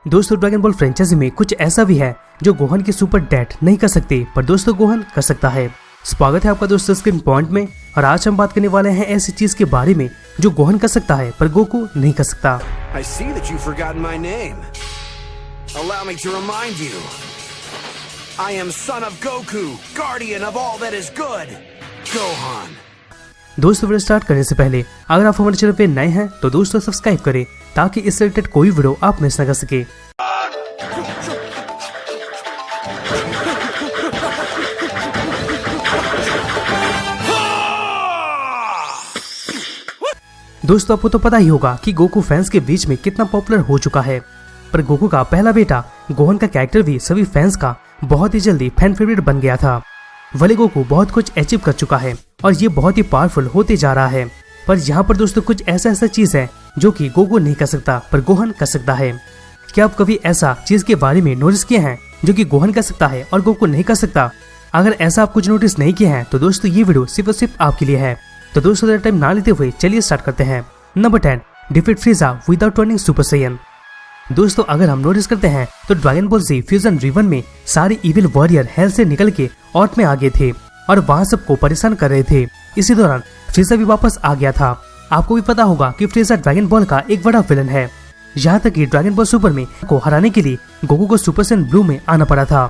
दोस्तों dragon ball franchise में कुछ ऐसा भी है जो गोहन की सुपर डेट नहीं कर सकते, पर दोस्तों गोहन कर सकता है। स्वागत है आपका दोस्तों स्क्रीन पॉइंट में, और आज हम बात करने वाले हैं ऐसी चीज के बारे में जो गोहन कर सकता है पर गोकू नहीं कर सकता। I see that you've forgotten my name. Allow me to remind you. I am son of Goku, guardian of all that is good. Gohan. दोस्तों वीडियो स्टार्ट करने से पहले अगर आप हमारे चैनल पे नए हैं तो दोस्तों सब्सक्राइब करें ताकि इससे रिलेटेड कोई वीडियो आप मिस न कर सके। दोस्तों आपको तो पता ही होगा कि गोकू फैंस के बीच में कितना पॉपुलर हो चुका है, पर गोकू का पहला बेटा गोहन का कैरेक्टर भी सभी फैंस का बहुत ही जल्दी फैन फेवरेट बन गया था। भले गोकू बहुत कुछ अचीव कर चुका है और ये बहुत ही पावरफुल होते जा रहा है, पर यहाँ पर दोस्तों कुछ ऐसा चीज है जो कि गोकू नहीं कर सकता पर गोहन कर सकता है। क्या आप कभी ऐसा चीज के बारे में नोटिस किए हैं जो कि गोहन कर सकता है और गोकू नहीं कर सकता? अगर ऐसा आप कुछ नोटिस नहीं किए हैं तो दोस्तों ये वीडियो सिर्फ और सिर्फ आपके लिए है। तो दोस्तों ज़्यादा टाइम ना लेते हुए चलिए स्टार्ट करते हैं। Number 10, defeat फ्रीजा without turning super Saiyan. दोस्तों अगर हम नोटिस करते हैं तो ड्रैगन बॉल Z फ्यूजन रिवन में सारे इविल वॉरियर हेल से निकल के ऑर्थ में आ गए थे और वहां सबको परेशान कर रहे थे। इसी दौरान फ्रीजा भी वापस आ गया था। आपको भी पता होगा कि फ्रीजा ड्रैगन बॉल का एक बड़ा विलन है। यहाँ तक कि ड्रैगन बॉल सुपर में को हराने के लिए गोकू को सुपर सैयन ब्लू में आना पड़ा था,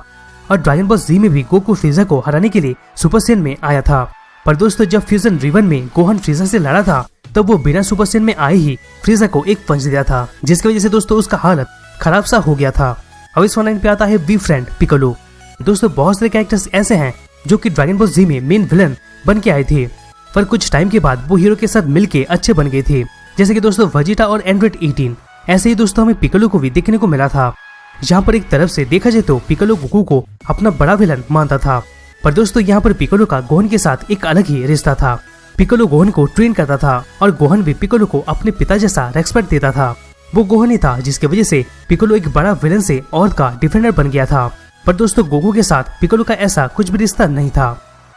और ड्रैगन बॉल Z में भी गोकू फ्रीजा को हराने के लिए सुपर सैयन में आया था। पर दोस्तों जब फ्यूजन रिवन में गोहन फ्रीजा से लड़ा था तब वो बिना सुपर सैयन में आए ही फ्रीजा को एक पंच दिया था, जिसकी वजह से दोस्तों उसका हालत खराब सा हो गया था। अब इस लाइन पे आता है बी फ्रेंड पिकोलो। दोस्तों बहुत सारे कैरेक्टर्स ऐसे हैं जो कि ड्रैगन बॉल Z में मेन विलन बन के आए थे, पर कुछ टाइम के बाद वो हीरो के साथ मिलके अच्छे बन गए थे, जैसे कि दोस्तों वेजिटा और एंड्रॉइड 18। ऐसे ही दोस्तों हमें पिकोलो को भी देखने को मिला था, जहाँ पर एक तरफ से देखा जाए तो पिकोलो गोकू को अपना बड़ा विलन मानता था, पर दोस्तों यहाँ पर पिकोलो का गोहन के साथ एक अलग ही रिश्ता था। पिकोलो गोहन को ट्रेन करता था और गोहन भी पिकोलो को अपने पिता जैसा रेस्पेक्ट देता था। वो गोहन ही था जिसकी वजह से पिकोलो एक बड़ा विलन से और का डिफेंडर बन गया था, पर दोस्तों गोकू के साथ पिकोलो का ऐसा कुछ भी रिश्ता नहीं था।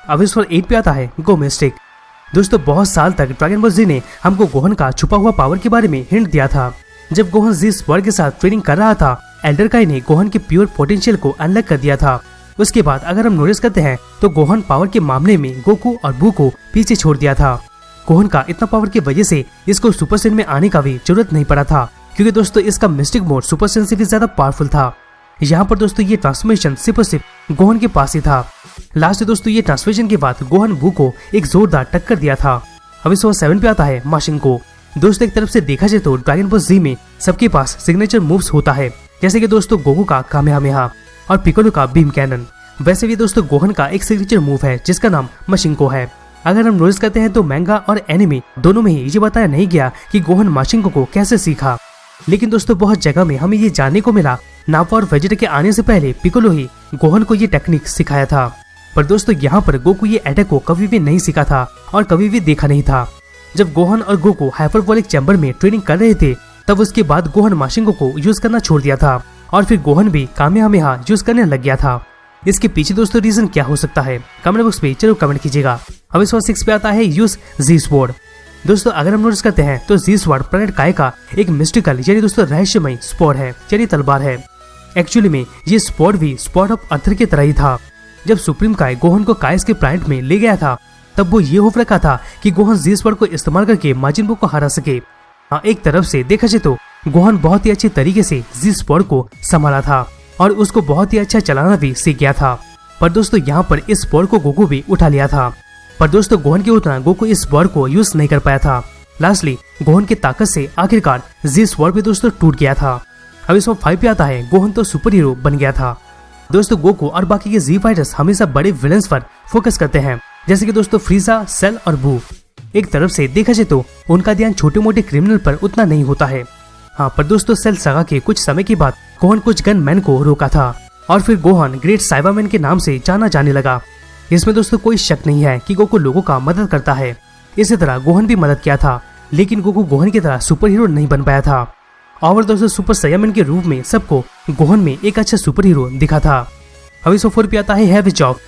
अब इस 8 पे आता है गो मिस्टिक। दोस्तों बहुत साल तक ड्रैगन बॉल Z ने हमको गोहन का छुपा हुआ पावर के बारे में हिंट दिया था। जब गोहन Z स्वर्ग के साथ ट्रेनिंग कर रहा था, एल्डर काई ने गोहन के प्योर पोटेंशियल को अनलॉक कर दिया था। उसके बाद अगर हम नोटिस करते हैं तो गोहन पावर के मामले में गोकू और बू को पीछे छोड़ दिया था। गोहन का इतना पावर की वजह से इसको सुपर सैयन में आने का भी जरूरत नहीं पड़ा था, क्योंकि दोस्तों इसका मिस्टिक मोड सुपर सैयन से भी ज्यादा पावरफुल था। यहाँ पर दोस्तों ये ट्रांसफॉर्मेशन सिर्फ और सिर्फ गोहन के पास ही था। लास्ट दोस्तों ये ट्रांसफॉर्मेशन के बाद गोहन बू को एक जोरदार टक्कर दिया था। अब इस 7 पे आता है माशिंको। दोस्तों एक तरफ से देखा जाए तो ड्रैगन बॉल Z में सबके पास सिग्नेचर मूव्स होता है, जैसे कि दोस्तों गोकू का कामेहामेहा और पिकोलो का बीम कैनन। वैसे भी दोस्तों गोहन का एक सिग्नेचर मूव है जिसका नाम माशिंको है। अगर हम नोटिस करते हैं तो मैंगा और एनिमे दोनों में ही ये बताया नहीं गया कि गोहन माशिंको को कैसे सीखा, लेकिन दोस्तों बहुत जगह में हमें ये जानने को मिला नापा और वेजिटा के आने से पहले पिकोलो ही गोहन को ये टेक्निक सिखाया था। पर दोस्तों यहाँ पर गोकू ये अटैक को कभी भी नहीं सीखा था और कभी भी देखा नहीं था। जब गोहन और गोकू हाइपरबोलिक चैम्बर में ट्रेनिंग कर रहे थे तब उसके बाद गोहन माशिंको को यूज करना छोड़ दिया था और फिर गोहन भी कामेहामेहा यूज करने लग गया था। इसके पीछे दोस्तों रीजन क्या हो सकता है कमेंट बॉक्स में जरूर कमेंट कीजिएगा। अब इस 6 पे आता है यूज Z स्वॉर्ड। दोस्तों अगर हम नोटिस करते हैं तो Z स्वॉर्ड प्लैनेट काय का एक मिस्टिकल यानी दोस्तों रहस्यमय स्पॉट है, यानी तलवार है। एक्चुअली में ये स्पॉट भी स्पॉट ऑफ अर्थर की तरह ही था। जब सुप्रीम काय गोहन को कायस के प्लैनेट में ले गया था तब वो ये होप रखा था कि गोहन Z स्वॉर्ड को इस्तेमाल करके माजिन बू को हरा सके। हाँ, एक तरफ से देखा जाए तो गोहन बहुत ही अच्छे तरीके से Z स्वॉर्ड को संभाला था और उसको बहुत ही अच्छा चलाना भी सीख गया था, पर दोस्तों यहाँ पर इस स्वॉर्ड को गोकू भी उठा लिया था। पर दोस्तों गोहन के उतना गोकू इस स्वॉर्ड को यूज नहीं कर पाया था। लास्टली गोहन की ताकत से आखिरकार Z स्वॉर्ड भी दोस्तों टूट गया था। अब इस 5 पे आता है गोहन तो सुपर हीरो बन गया था। दोस्तों गोकू और बाकी के Z फाइटर्स हमेशा बड़े विलन्स पर फोकस करते हैं, जैसे कि दोस्तों फ्रीजा, सेल और बू। एक तरफ से देखा जाए तो उनका ध्यान छोटे मोटे क्रिमिनल पर उतना नहीं होता है। हाँ, पर दोस्तों सेल सगा के कुछ समय के बाद गोहन कुछ गन मैन को रोका था और फिर गोहन ग्रेट साइबरमैन के नाम से जाना जाने लगा। इसमें दोस्तों कोई शक नहीं है कि गोकू लोगों का मदद करता है। इसी तरह गोहन भी मदद किया था, लेकिन गोकू गोहन की तरह सुपर हीरो नहीं बन पाया था। और दोस्तों सुपर साइयामैन के रूप में सबको गोहन में एक अच्छा सुपर हीरो दिखा था। अब इस 4 पे आता है हैवी जॉब।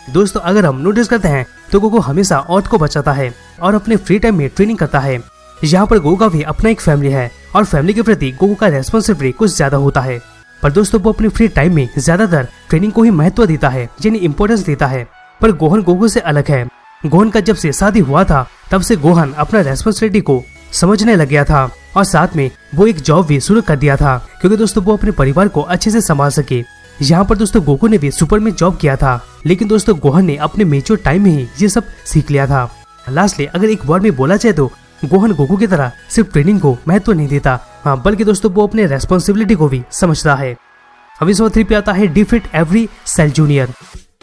दोस्तों अगर हम नोटिस करते हैं तो गोकू हमेशा अर्थ को बचाता है और अपने फ्री टाइम में ट्रेनिंग करता है। यहाँ पर गोकू का भी अपना एक फैमिली है और फैमिली के प्रति गोकू का रेस्पॉन्सिबिलिटी कुछ ज्यादा होता है। पर दोस्तों वो अपने फ्री टाइम में ज्यादातर ट्रेनिंग को ही महत्व देता है, यानी इंपॉर्टेंस देता है। पर गोहन गोकू से अलग है। गोहन का जब से शादी हुआ था तब से गोहन अपना रेस्पॉन्सिबिलिटी को समझने लग गया था और साथ में वो एक जॉब भी शुरू कर दिया था, क्योंकि दोस्तों वो अपने परिवार को अच्छे से संभाल सके। यहाँ पर दोस्तों गोकू ने भी सुपर में जॉब किया था, लेकिन दोस्तों गोहन ने अपने मेच्योर टाइम में ही ये सब सीख लिया था। लास्टली अगर एक वर्ड में बोला जाए तो गोहन गोकू की तरह सिर्फ ट्रेनिंग को महत्व नहीं देता, हाँ बल्कि दोस्तों वो अपने रेस्पॉन्सिबिलिटी को भी समझता है। अब इस 3 पे आता है डिफीट एवरी सेल जूनियर।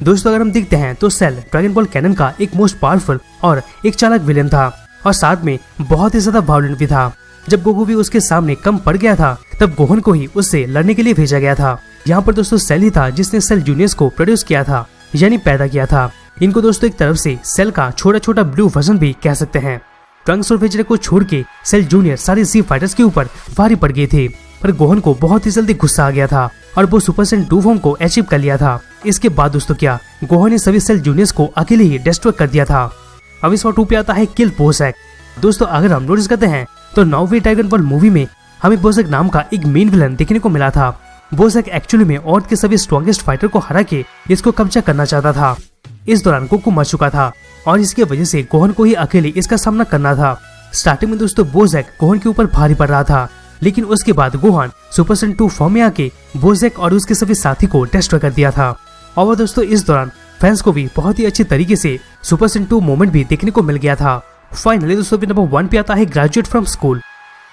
दोस्तों अगर हम देखते हैं तो सेल ड्रैगन बॉल कैनन का एक मोस्ट पावरफुल और एक चालाक विलेन था और साथ में बहुत ही ज्यादा वायलेंट भी था। जब गोकू भी उसके सामने कम पड़ गया था तब गोहन को ही उससे लड़ने के लिए भेजा गया था। यहाँ पर दोस्तों सेल ही था जिसने सेल जूनियर्स को प्रोड्यूस किया था, यानी पैदा किया था। इनको दोस्तों एक तरफ से सेल का छोटा छोटा ब्लू वर्जन भी कह सकते हैं। ट्रंक्स और वेजिटा को छोड़ के सेल जूनियर सारे जी फाइटर्स के ऊपर भारी पड़ गए थे, पर गोहन को बहुत ही जल्दी गुस्सा आ गया था और वो सुपर सेन 2 फॉर्म को अचीव कर लिया था। इसके बाद दोस्तों क्या गोहन ने सभी सेल जूनियर्स को अकेले ही डिस्ट्रॉय कर दिया था। अब इस 2 पे आता है किल बोज़ेक। दोस्तों अगर हम नोटिस करते हैं तो नॉर्वे ड्रैगन बॉल मूवी में हमें बोज़ेक नाम का एक मेन विलन देखने को मिला था। बोज़ेक एक्चुअली में ऑर्थ के सभी स्ट्रॉन्गेस्ट फाइटर को हरा के इसको कब्जा करना चाहता था। इस दौरान गोकू मर चुका था और इसकी वजह से गोहन को ही अकेले इसका सामना करना था। स्टार्टिंग में दोस्तों बोज़ेक गोहन के ऊपर भारी पड़ रहा था, लेकिन उसके बाद गोहन सुपर सेन 2 फॉर्म में आके बोज़ेक और उसके सभी साथी को डिस्ट्रॉय कर दिया था। और दोस्तों इस दौरान फैंस को भी बहुत ही अच्छी तरीके से सुपर सेन 2 मोमेंट भी देखने को मिल गया था। फाइनली दोस्तों नंबर 1 पे आता है ग्रेजुएट फ्रॉम स्कूल।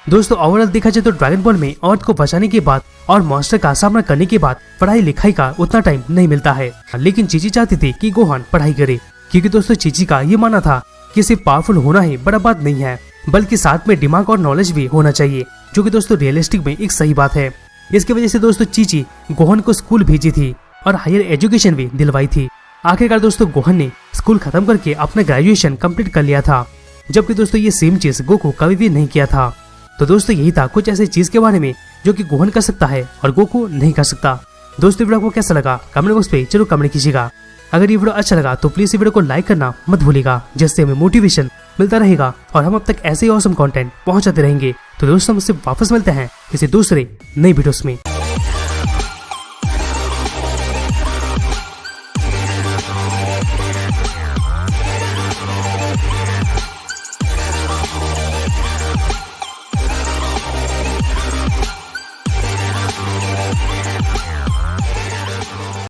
दोस्तों ओवरऑल देखा जाए तो ड्रैगन बॉल में अर्थ को बचाने के बाद और मॉन्स्टर का सामना करने के बाद पढ़ाई लिखाई का उतना टाइम नहीं मिलता है, लेकिन चीची चाहती थी कि गोहन पढ़ाई करे, क्योंकि दोस्तों चीची का ये मानना था कि सिर्फ पावरफुल होना ही बड़ा बात नहीं है, बल्कि साथ में दिमाग और नॉलेज भी होना चाहिए, जो कि दोस्तों रियलिस्टिक में एक सही बात है। इसकी वजह से दोस्तों चीची गोहन को स्कूल भेजी थी और हायर एजुकेशन भी दिलवाई थी। आखिरकार दोस्तों गोहन ने स्कूल खत्म करके अपना ग्रेजुएशन कंप्लीट कर लिया था, जबकि दोस्तों ये सेम चीज गोकू कभी भी नहीं किया था। तो दोस्तों यही था कुछ ऐसी चीज के बारे में जो कि गोहन कर सकता है और गोकू नहीं कर सकता। दोस्तों वीडियो को कैसा लगा कमेंट बॉक्स पे जरूर कमेंट कीजिएगा। अगर ये वीडियो अच्छा लगा तो प्लीज इस वीडियो को लाइक करना मत भूलिएगा, जिससे हमें मोटिवेशन मिलता रहेगा और हम अब तक ऐसे ही ऑसम कंटेंट पहुंचाते रहेंगे। तो दोस्तों मुझसे वापस मिलते हैं किसी दूसरे नई वीडियोस में।